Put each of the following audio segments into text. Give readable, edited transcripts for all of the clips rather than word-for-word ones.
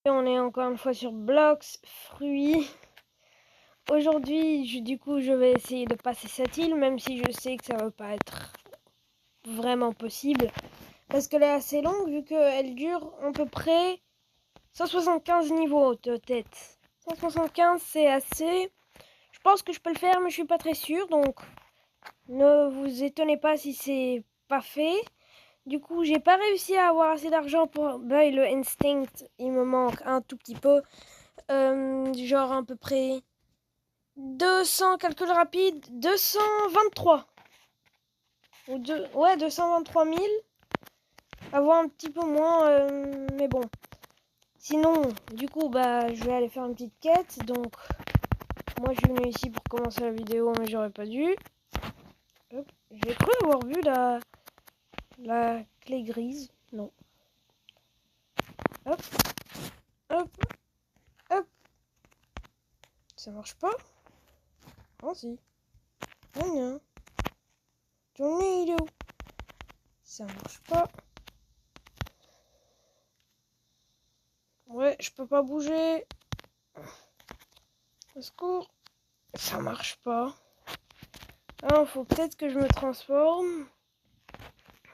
Et on est encore une fois sur Blox Fruits. Aujourd'hui, je vais essayer de passer cette île, même si je sais que ça va pas être vraiment possible. Parce qu'elle est assez longue, vu qu'elle dure à peu près 175 niveaux de tête. 175, c'est assez. Je pense que je peux le faire, mais je suis pas très sûr, donc ne vous étonnez pas si c'est pas fait. Du coup, j'ai pas réussi à avoir assez d'argent pour buy le Instinct. Il me manque un tout petit peu. Genre à peu près 200, calcul rapide, 223. Ouais, 223 000. Avoir un petit peu moins, mais bon. Sinon, du coup, je vais aller faire une petite quête. Donc, moi, je suis venu ici pour commencer la vidéo, mais j'aurais pas dû. Hop. J'ai cru avoir vu la clé grise. Non. Hop, hop, hop. Ça marche pas? Oh si. Non, non. Tornado. Ça marche pas. Ouais, je peux pas bouger. Au secours. Ça marche pas. Ah, faut peut-être que je me transforme.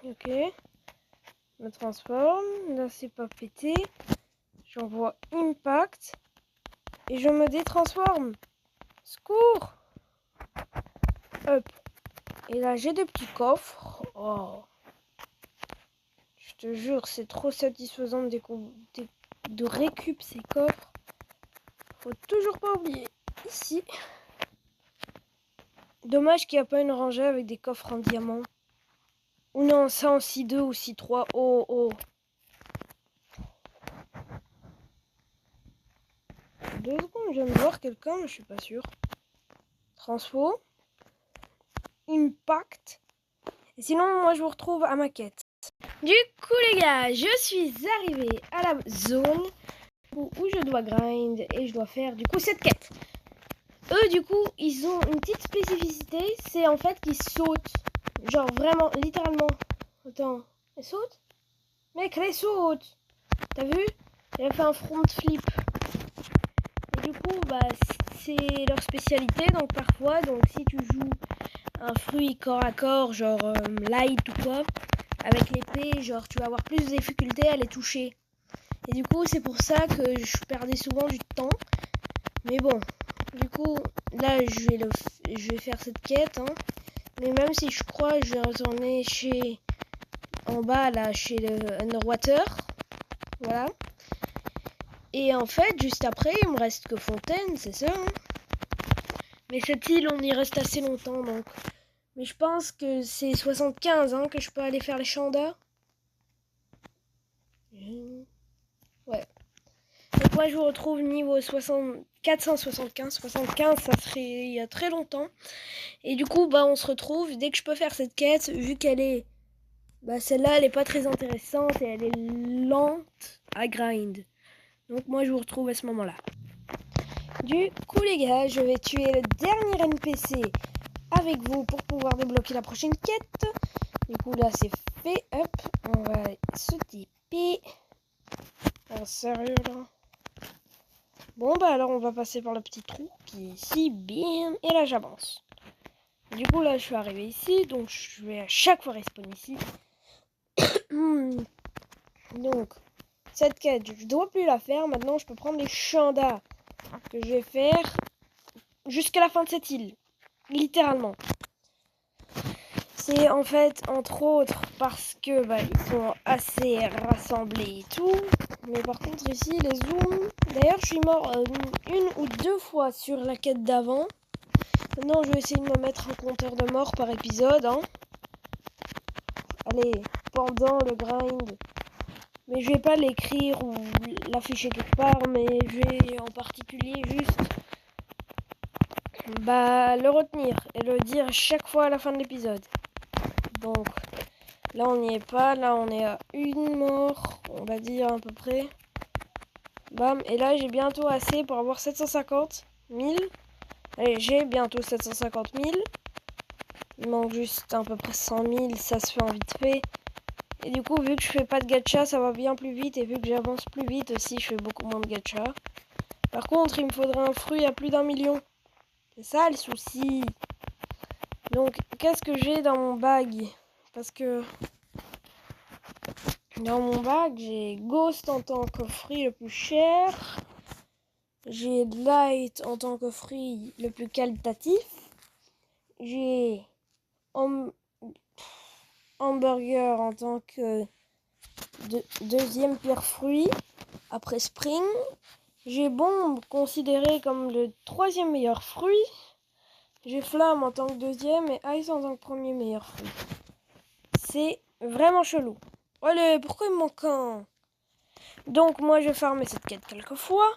Ok. Je me transforme. Là, c'est pas pété. J'envoie impact. Et je me détransforme. Secours. Hop. Et là, j'ai des petits coffres. Oh. Je te jure, c'est trop satisfaisant de récup ces coffres. Faut toujours pas oublier. Ici. Dommage qu'il n'y a pas une rangée avec des coffres en diamant. Ou non, ça en 6-2 ou 6-3. Oh, oh. 2 secondes, je viens de voir quelqu'un, mais je suis pas sûr. Transfo. Impact. Et sinon, moi, je vous retrouve à ma quête. Du coup, les gars, je suis arrivée à la zone où je dois grind et je dois faire, du coup, cette quête. Eux, du coup, ils ont une petite spécificité. C'est en fait qu'ils sautent. Genre, vraiment, littéralement. Attends, elle saute? Mec, elle saute! T'as vu? Elle a fait un front flip. Et du coup, c'est leur spécialité. Donc parfois, si tu joues un fruit corps à corps, genre light ou quoi, avec l'épée, genre tu vas avoir plus de difficulté à les toucher. Et du coup, c'est pour ça que je perdais souvent du temps. Mais bon, du coup, là, je vais faire cette quête. Hein. Mais même si je crois, je vais retourner en bas, là, chez le Underwater. Voilà. Et en fait, juste après, il me reste que Fontaine, c'est ça. Hein. Mais cette île, on y reste assez longtemps, donc. Mais je pense que c'est 75 hein, que je peux aller faire les chandas. Ouais. Donc moi, je vous retrouve niveau 475. 75, ça serait il y a très longtemps. Et du coup, on se retrouve dès que je peux faire cette quête, vu qu'elle est... celle-là, elle est pas très intéressante et elle est lente à grind. Donc moi, je vous retrouve à ce moment-là. Du coup, les gars, je vais tuer le dernier NPC avec vous pour pouvoir débloquer la prochaine quête. Du coup, là, c'est fait. Hop, on va se TP. En sérieux, là. Bon, alors, on va passer par le petit trou qui est ici. Bim. Et là, j'avance. Du coup, là, je suis arrivé ici. Donc, je vais à chaque fois respawn ici. Donc, cette quête, je dois plus la faire. Maintenant, je peux prendre les chandas que je vais faire jusqu'à la fin de cette île. Littéralement. C'est en fait, entre autres, parce que ils sont assez rassemblés et tout. Mais par contre, ici, les zooms... D'ailleurs, je suis mort une ou deux fois sur la quête d'avant. Maintenant, je vais essayer de me mettre un compteur de mort par épisode. Hein. Allez, pendant le grind. Mais je vais pas l'écrire ou l'afficher quelque part, mais je vais en particulier juste... le retenir et le dire chaque fois à la fin de l'épisode. Donc, là on n'y est pas, là on est à une mort, on va dire à peu près. Bam, et là j'ai bientôt assez pour avoir 750 000. Allez, j'ai bientôt 750 000. Il manque juste à peu près 100 000, ça se fait en vite fait. Et du coup, vu que je fais pas de gacha, ça va bien plus vite. Et vu que j'avance plus vite aussi, je fais beaucoup moins de gacha. Par contre, il me faudrait un fruit à plus d'1 million. C'est ça le souci. Donc, qu'est-ce que j'ai dans mon bag? Parce que dans mon bag, j'ai Ghost en tant que fruit le plus cher. J'ai Light en tant que fruit le plus qualitatif. J'ai Hamburger en tant que deuxième pire fruit après Spring. J'ai Bombe considéré comme le troisième meilleur fruit. J'ai Flamme en tant que deuxième et Ice en tant que premier meilleur fruit. C'est vraiment chelou. Allez, pourquoi il me manque un? Donc moi je vais farmer cette quête quelques fois.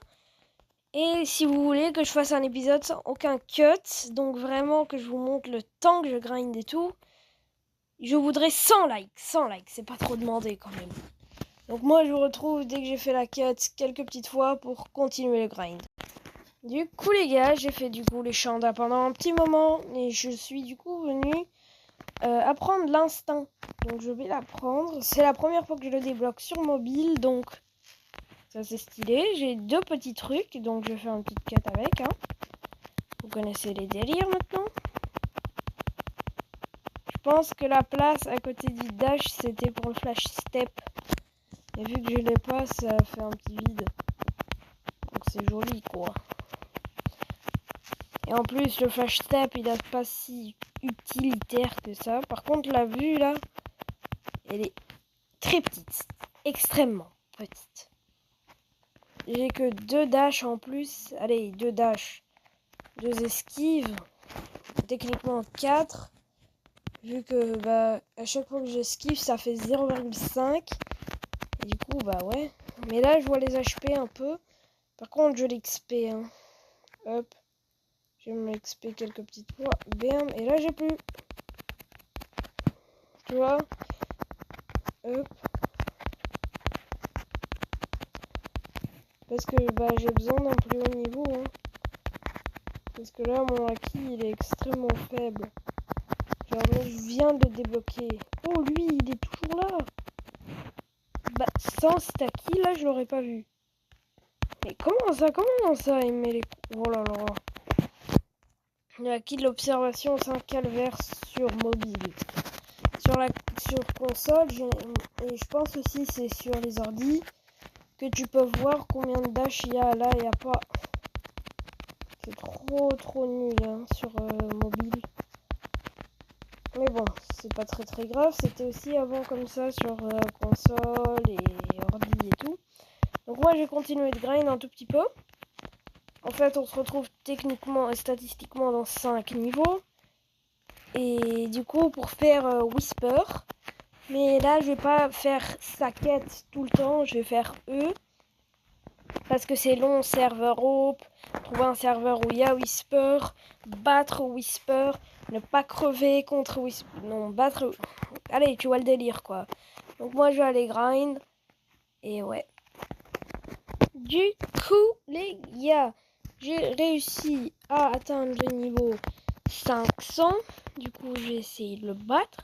Et si vous voulez que je fasse un épisode sans aucun cut, donc vraiment que je vous montre le temps que je grind et tout, je voudrais 100 likes. 100 likes, c'est pas trop demandé quand même. Donc moi je vous retrouve dès que j'ai fait la cut quelques petites fois pour continuer le grind. Du coup les gars, j'ai fait du coup les chandas pendant un petit moment et je suis du coup venu apprendre l'instinct. Donc je vais l'apprendre. C'est la première fois que je le débloque sur mobile, donc ça c'est stylé. J'ai 2 petits trucs, donc je vais faire une petite cut avec. Hein. Vous connaissez les délires maintenant. Je pense que la place à côté du dash c'était pour le flash step. Et vu que je l'ai pas, ça fait un petit vide. Donc c'est joli quoi. Et en plus le flash step il est pas si utilitaire que ça. Par contre la vue là, elle est très petite. Extrêmement petite. J'ai que 2 dashs en plus. Allez, 2 dashs. 2 esquives. Techniquement 4. Vu que bah à chaque fois que j'esquive ça fait 0,5. Et du coup bah ouais. Mais là je vois les HP un peu. Par contre je l'XP. Hein. Hop. Je vais me XP quelques petites fois. Bam. Et là j'ai plus. Tu vois. Hop. Parce que bah j'ai besoin d'un plus haut niveau. Hein. Parce que là mon acquis il est extrêmement faible. Genre je viens de débloquer. Oh lui il est toujours là. Bah sans cet acquis là je l'aurais pas vu. Mais comment ça il met les... Oh là là. L'acquis de l'observation c'est un calvaire sur mobile. Sur console et je pense aussi c'est sur les ordis. Que tu peux voir combien de dash il y a là, il n'y a pas. C'est trop nul hein, sur mobile. Mais bon, c'est pas très grave. C'était aussi avant comme ça sur console et ordi et tout. Donc moi j'ai continué de grind un tout petit peu. En fait on se retrouve techniquement et statistiquement dans 5 niveaux. Et du coup pour faire Whisper. Mais là je vais pas faire sa quête tout le temps, je vais faire eux. Parce que c'est long, serveur Hope, trouver un serveur où il y a Whisper, battre Whisper, ne pas crever contre Whisper, non, battre... Allez, tu vois le délire, quoi. Donc moi, je vais aller grind, et ouais. Du coup, les gars, j'ai réussi à atteindre le niveau 500. Du coup, j'ai essayé de le battre.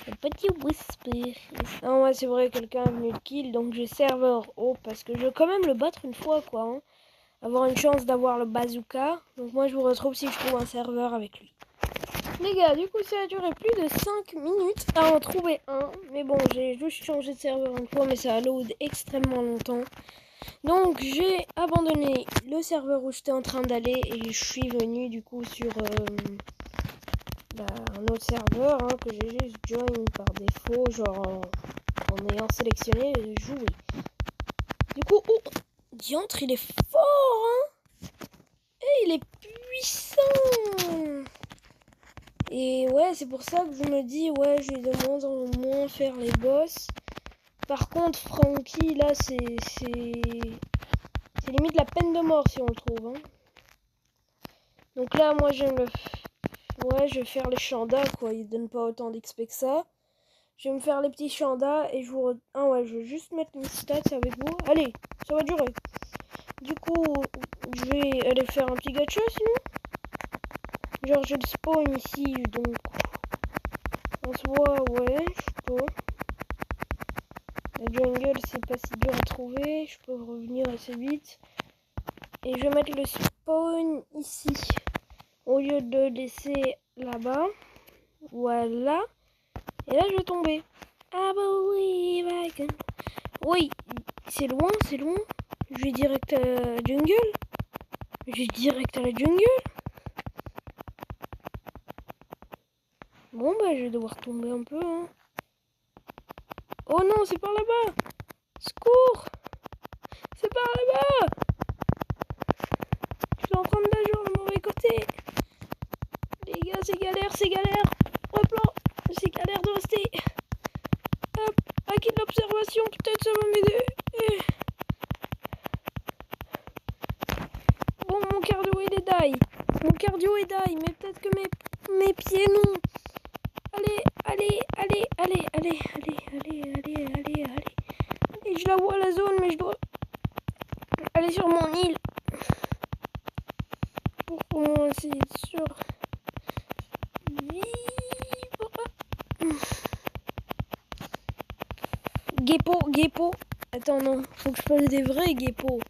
Le petit Whisper. Non, ouais, c'est vrai, quelqu'un est venu le kill, donc j'ai serveur haut, parce que je veux quand même le battre une fois, quoi. Hein. Avoir une chance d'avoir le bazooka. Donc moi, je vous retrouve si je trouve un serveur avec lui. Les gars, du coup, ça a duré plus de 5 minutes à en trouver un. Mais bon, j'ai juste changé de serveur une fois, mais ça a load extrêmement longtemps. Donc, j'ai abandonné le serveur où j'étais en train d'aller et je suis venu, du coup, sur... un autre serveur hein, que j'ai juste join par défaut, genre en ayant sélectionné jouer. Du coup, oh, diantre, il est fort, hein. Et il est puissant. Et ouais, c'est pour ça que je me dis, ouais, je vais de moins en moins faire les boss. Par contre, Frankie, là, c'est limite la peine de mort si on le trouve. Hein. Donc là, moi, je vais faire les chandas, quoi. Ils donnent pas autant d'XP que ça. Je vais me faire les petits chandas et je vous... Ah ouais, je vais juste mettre mes stats avec vous. Allez, ça va durer. Du coup, je vais aller faire un petit gacha, sinon. Genre, j'ai le spawn ici, donc... On se voit, ouais, je peux. La jungle, c'est pas si dur à trouver. Je peux revenir assez vite. Et je vais mettre le spawn ici. Au lieu de le laisser là-bas. Voilà. Et là, je vais tomber. I believe I can... Oui, c'est loin, c'est loin. Je vais direct à la jungle. Je vais direct à la jungle. Bon, bah, je vais devoir tomber un peu, hein. Oh non, c'est par là-bas. Secours. C'est par là-bas. Je suis en train de nager le mauvais côté. Les gars, c'est galère, c'est galère. Replan. C'est galère de rester. Hop, acquis de l'observation, peut-être ça va m'aider. Bon, mon cardio il est die. Mon cardio est die, mais peut-être que mes pieds non. Allez, allez, allez, allez, allez, allez, allez, allez, allez, allez. Et je la vois la zone, mais je dois aller sur mon île. Pour moi, c'est sûr. Gecko, gecko. Attends, non, faut que je pose des vrais geckos.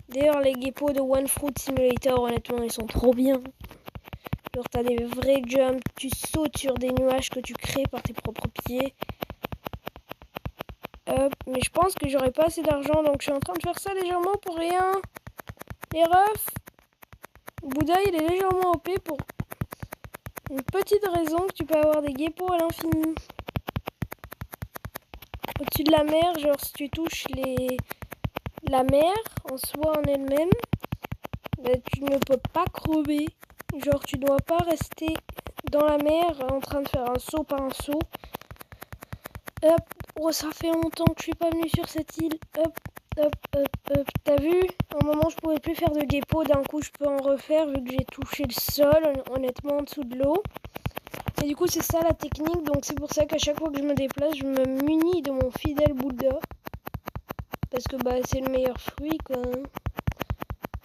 D'ailleurs, les geckos de One Fruit Simulator, honnêtement, ils sont trop bien. Genre, t'as des vrais jumps, tu sautes sur des nuages que tu crées par tes propres pieds. Mais je pense que j'aurai pas assez d'argent, donc je suis en train de faire ça légèrement pour rien. Les refs, Bouddha, il est légèrement OP pour une petite raison que tu peux avoir des geckos à l'infini. Au-dessus de la mer, genre si tu touches la mer en soi en elle-même, bah, tu ne peux pas crever. Genre tu dois pas rester dans la mer en train de faire un saut par un saut. Hop, oh ça fait longtemps que je suis pas venue sur cette île. Hop, hop, hop, hop. T'as vu? À un moment je pouvais plus faire de gecko, d'un coup je peux en refaire vu que j'ai touché le sol, honnêtement en dessous de l'eau. Et du coup c'est ça la technique, donc c'est pour ça qu'à chaque fois que je me déplace, je me munis de mon fidèle Bouddha. Parce que bah c'est le meilleur fruit quoi.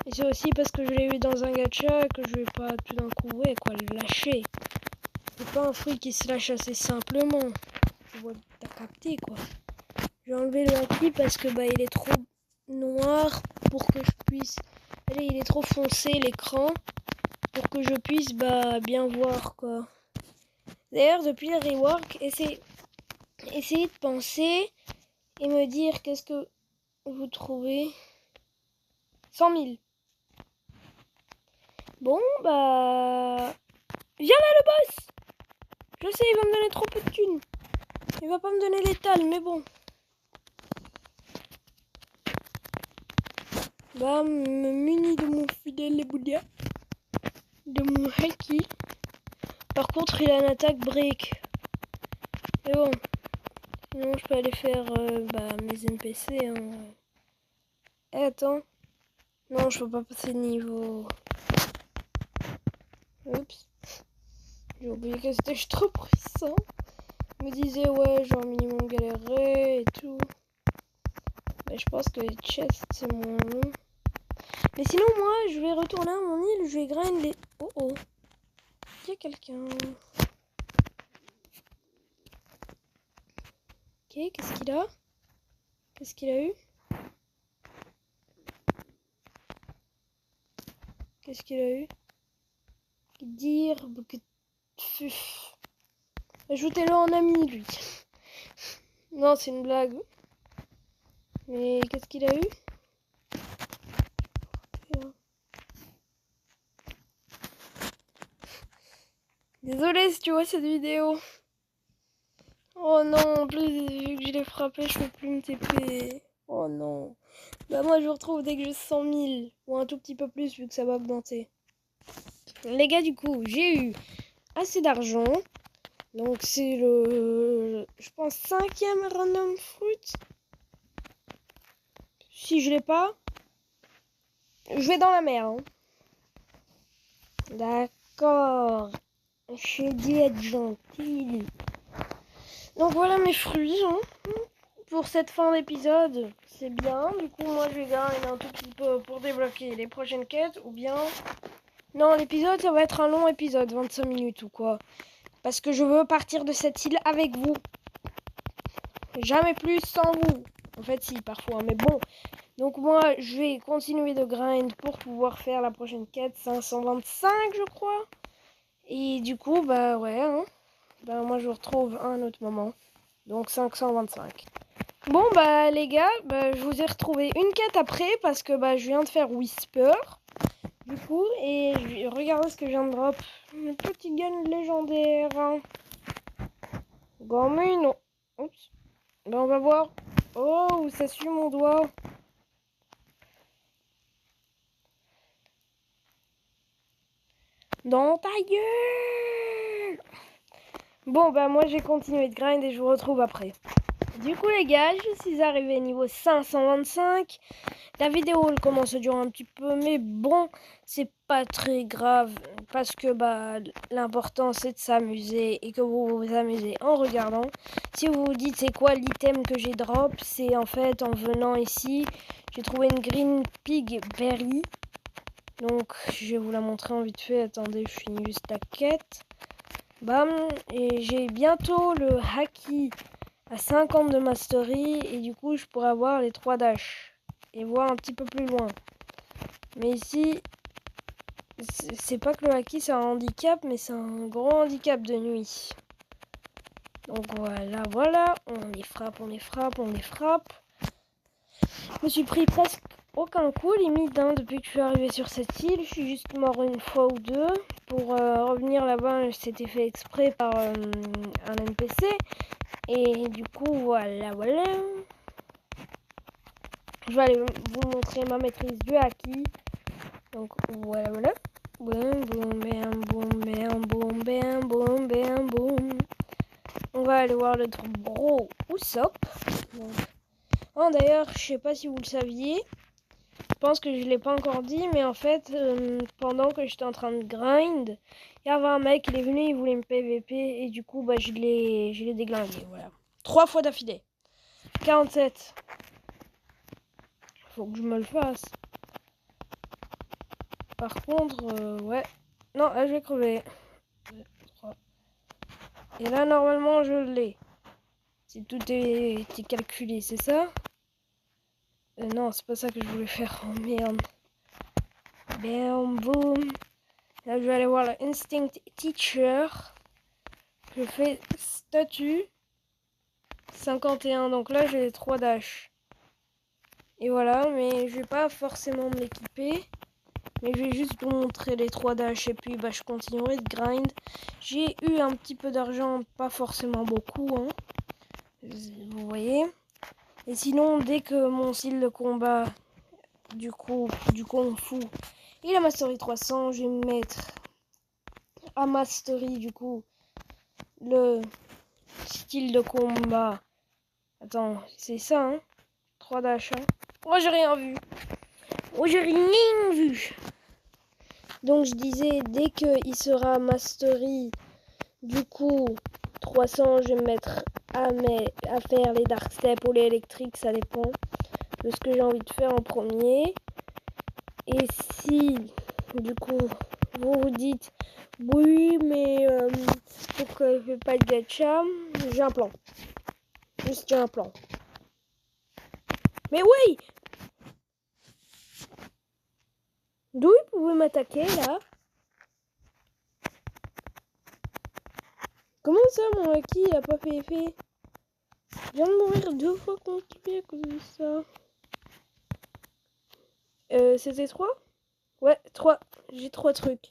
Et c'est aussi parce que je l'ai eu dans un gacha que je vais pas tout d'un coup le lâcher. C'est pas un fruit qui se lâche assez simplement. T'as capté quoi. J'ai enlevé le haki parce que bah il est trop noir pour que je puisse... Allez, il est trop foncé l'écran pour que je puisse bah bien voir quoi. D'ailleurs depuis le rework, essayez de penser et me dire qu'est-ce que vous trouvez. 100 000. Bon bah... Viens là le boss. Je sais, il va me donner trop peu de thunes. Il va pas me donner l'étal, mais bon. Bah, me munit de mon fidèle Bouddha. De mon haki. Par contre, il a une attaque break. Mais bon. Sinon, je peux aller faire mes NPC. Hein. Eh, attends. Non, je peux pas passer de niveau. Oups. J'ai oublié que c'était trop puissant. Je me disais, ouais, genre minimum galérer et tout. Mais je pense que les chests, c'est moins long. Mais sinon, moi, je vais retourner à mon île, je vais grind les... Oh oh. Il y a quelqu'un. Ok, qu'est-ce qu'il a? Qu'est-ce qu'il a eu? Qu'est-ce qu'il a eu? Dire... Ajoutez-le en ami, lui. Non, c'est une blague. Mais qu'est-ce qu'il a eu? Désolée si tu vois cette vidéo. Oh non, en plus, vu que je l'ai frappé, je peux plus me TP. Oh non. Bah moi, je vous retrouve dès que j'ai 100 000. Ou un tout petit peu plus, vu que ça va augmenter. Les gars, du coup, j'ai eu assez d'argent. Donc c'est le... Je pense 5e random fruit. Si je l'ai pas, je vais dans la mer. Hein. D'accord. J'ai dit être gentil. Donc voilà mes fruits. Hein. Pour cette fin d'épisode, c'est bien. Du coup, moi, je vais gagner un tout petit peu pour débloquer les prochaines quêtes. Ou bien... Non, l'épisode, ça va être un long épisode, 25 minutes ou quoi. Parce que je veux partir de cette île avec vous. jamais plus sans vous. En fait, si, parfois, mais bon. Donc moi, je vais continuer de grind pour pouvoir faire la prochaine quête, 525, je crois. Et du coup, bah ouais, hein. Bah moi, je vous retrouve à un autre moment. Donc 525. Bon, bah les gars, bah, je vous ai retrouvé une quête après parce que bah je viens de faire Whisper. Du coup, et regardez ce que je viens de drop. Une petite gun légendaire. Gomme, oups. Ben, on va voir. Oh, ça suit mon doigt. Dans ta gueule. Bon, bah moi j'ai continué de grind et je vous retrouve après. Du coup les gars, je suis arrivé niveau 525. La vidéo elle commence à durer un petit peu, mais bon, c'est pas très grave parce que bah l'important c'est de s'amuser et que vous vous amusez en regardant. Si vous vous dites c'est quoi l'item que j'ai drop, c'est en fait en venant ici, j'ai trouvé une green pig berry. Donc je vais vous la montrer en vite fait. Attendez, je finis juste la quête. Bam, et j'ai bientôt le haki à 50 de mastery et du coup je pourrais avoir les 3 dash et voir un petit peu plus loin. Mais ici, c'est pas que le haki c'est un handicap, mais c'est un gros handicap de nuit. Donc voilà, voilà, on les frappe, on les frappe, on les frappe. Je me suis pris presque aucun coup limite hein, depuis que je suis arrivé sur cette île. Je suis juste mort une fois ou deux. Pour revenir là-bas, c'était fait exprès par un NPC. Et du coup, voilà, voilà. Je vais aller vous montrer ma maîtrise du haki. Donc voilà, voilà. Boum, boum, bam, boum, bam, boum, bam, boum, bam, boum. On va aller voir le bro Usopp. Oh, d'ailleurs, je sais pas si vous le saviez. Je pense que je l'ai pas encore dit, mais en fait, pendant que j'étais en train de grind, il y avait un mec, il est venu, il voulait me PVP, et du coup, bah, je l'ai déglingué, voilà. 3 fois d'affilée. 47. Faut que je me le fasse. Par contre, ouais. Non, là, je vais crever. 2, 3. Et là, normalement, je l'ai. Si tout est calculé, c'est ça? Non, c'est pas ça que je voulais faire. Oh merde. Bam, boum. Là, je vais aller voir le Instinct Teacher. Je fais statut 51. Donc là, j'ai les 3 dash. Et voilà, mais je vais pas forcément me l'équiper. Mais je vais juste vous montrer les 3 dash. Et puis, bah, je continuerai de grind. J'ai eu un petit peu d'argent, pas forcément beaucoup. Hein. Vous voyez. Et sinon, dès que mon style de combat, du coup, du kung fu, il a mastery 300, je vais me mettre à mastery, du coup, le style de combat. Attends, c'est ça, hein? 3 dash, hein? Oh, j'ai rien vu. Oh, j'ai rien vu. Donc, je disais, dès qu'il sera mastery, du coup, 300, je vais me mettre à faire les dark steps ou les électriques, ça dépend de ce que j'ai envie de faire en premier. Et si, du coup, vous vous dites, oui, mais pourquoi je fais pas de gacha? J'ai un plan. Juste, j'ai un plan. Mais oui! D'où il pouvait m'attaquer, là? Comment ça, mon haki, il a pas fait effet? Je viens de mourir 2 fois contre lui à cause de ça. C'était 3? Ouais, 3. J'ai 3 trucs.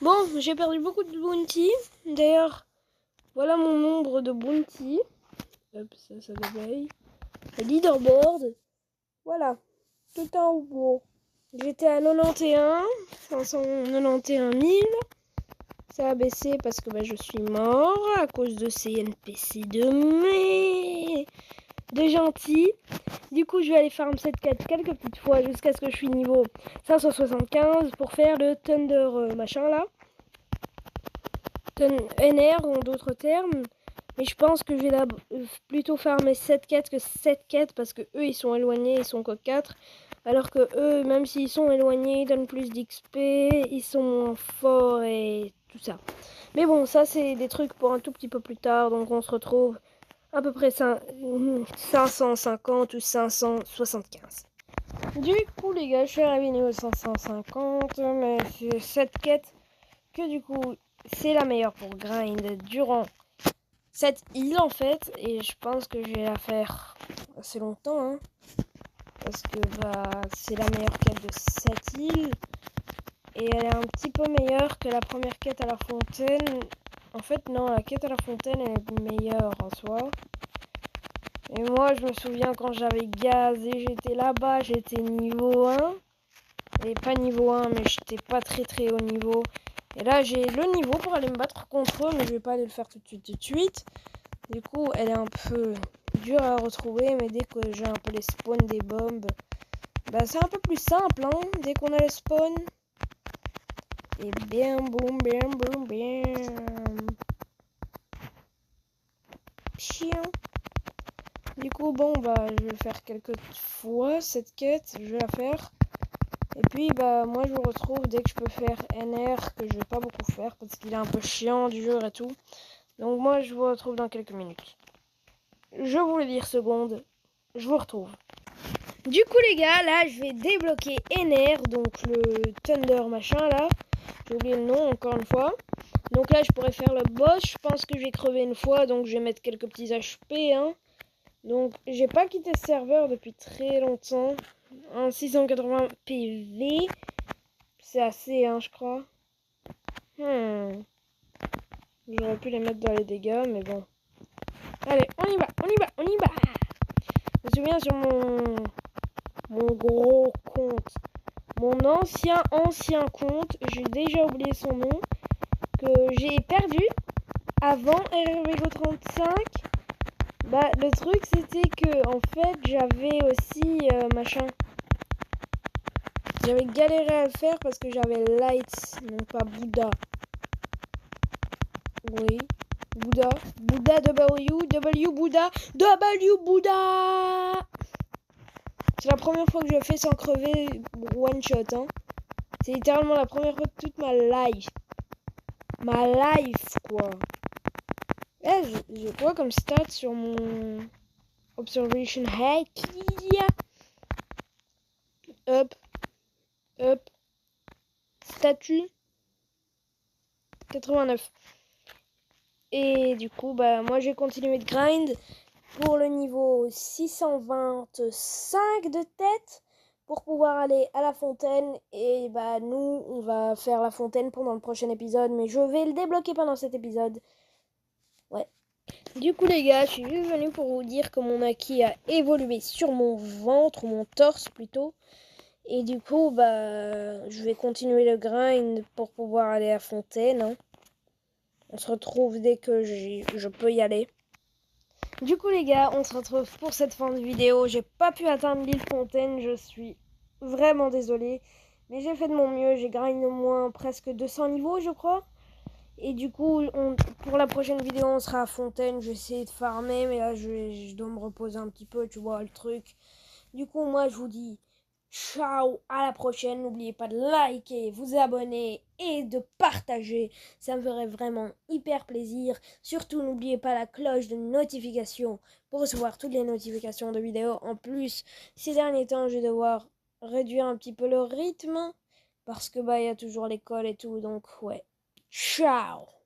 Bon, j'ai perdu beaucoup de bounty. D'ailleurs, voilà mon nombre de bounty. Hop, ça débaille. Le leaderboard. Voilà. Tout en haut. J'étais à 91. 591 000. Ça a baissé parce que bah, je suis mort à cause de ces NPC de gentils. Du coup, je vais aller farm cette quête quelques petites fois jusqu'à ce que je suis niveau 575 pour faire le Thunder machin là. NR en d'autres termes. Mais je pense que je vais plutôt farmer cette quête que cette quête parce que eux ils sont éloignés, ils sont code 4. Alors que eux, même s'ils sont éloignés, ils donnent plus d'XP, ils sont moins forts et tout ça. Mais bon, ça c'est des trucs pour un tout petit peu plus tard, donc on se retrouve à peu près 550 ou 575. Du coup les gars, je suis arrivé niveau 550, mais c'est cette quête que du coup c'est la meilleure pour grind durant cette île en fait, et je pense que je vais la faire assez longtemps, hein, parce que c'est la meilleure quête de cette île, et elle est un petit peu meilleure que la première quête à la fontaine. En fait non, la quête à la fontaine elle est meilleure en soi. Et moi je me souviens quand j'avais gazé, j'étais là-bas, j'étais niveau 1. Et pas niveau 1, mais j'étais pas très haut niveau. Et là, j'ai le niveau pour aller me battre contre eux, mais je vais pas aller le faire tout de suite. Du coup, elle est un peu dure à retrouver, mais dès que j'ai un peu les spawns des bombes, bah c'est un peu plus simple, hein, dès qu'on a les spawns. Et bien, boum, bien, boum, bien. Chien. Du coup, bon, je vais faire quelques fois cette quête, je vais la faire. Et puis moi je vous retrouve dès que je peux faire NR, que je vais pas beaucoup faire parce qu'il est un peu chiant du jeu et tout. Donc moi je vous retrouve dans quelques minutes. Je vous le dis secondes, je vous retrouve. Du coup les gars, là je vais débloquer NR, donc le Thunder machin là. J'ai oublié le nom encore une fois. Donc là je pourrais faire le boss, je pense que j'ai crevé une fois, donc je vais mettre quelques petits HP, hein. Donc j'ai pas quitté ce serveur depuis très longtemps. Un 680 PV. C'est assez, hein, je crois. J'aurais pu les mettre dans les dégâts, mais bon. Allez, on y va, on y va, on y va. Je me souviens sur mon gros compte. Mon ancien compte, j'ai déjà oublié son nom, que j'ai perdu avant RRVGO 35. Le truc, c'était que, en fait, j'avais aussi, J'avais galéré à le faire parce que j'avais Lights, non pas Bouddha. Oui. Bouddha. Bouddha Bouddha. C'est la première fois que je fais sans crever one shot, hein. C'est littéralement la première fois de toute ma life. Ma life, quoi. Eh, j'ai quoi comme stat sur mon Observation Hack? Up. Statut. 89. Et du coup, moi j'ai continué de grind pour le niveau 625 de tête pour pouvoir aller à la fontaine. Et nous, on va faire la fontaine pendant le prochain épisode, mais je vais le débloquer pendant cet épisode. Ouais. Du coup, les gars, je suis juste venu pour vous dire que mon acquis a évolué sur mon ventre, ou mon torse plutôt. Et du coup, je vais continuer le grind pour pouvoir aller à la fontaine, hein. On se retrouve dès que je peux y aller. Du coup les gars, on se retrouve pour cette fin de vidéo. J'ai pas pu atteindre l'île Fontaine, je suis vraiment désolée. Mais j'ai fait de mon mieux, j'ai grind au moins presque 200 niveaux je crois. Et du coup, pour la prochaine vidéo, on sera à Fontaine. Je vais essayer de farmer, mais là je dois me reposer un petit peu, tu vois le truc. Du coup, moi je vous dis ciao, à la prochaine. N'oubliez pas de liker, vous abonner et de partager. Ça me ferait vraiment hyper plaisir. Surtout, n'oubliez pas la cloche de notification pour recevoir toutes les notifications de vidéos. En plus, ces derniers temps, je vais devoir réduire un petit peu le rythme parce que il y a toujours l'école et tout. Donc, ouais. Ciao!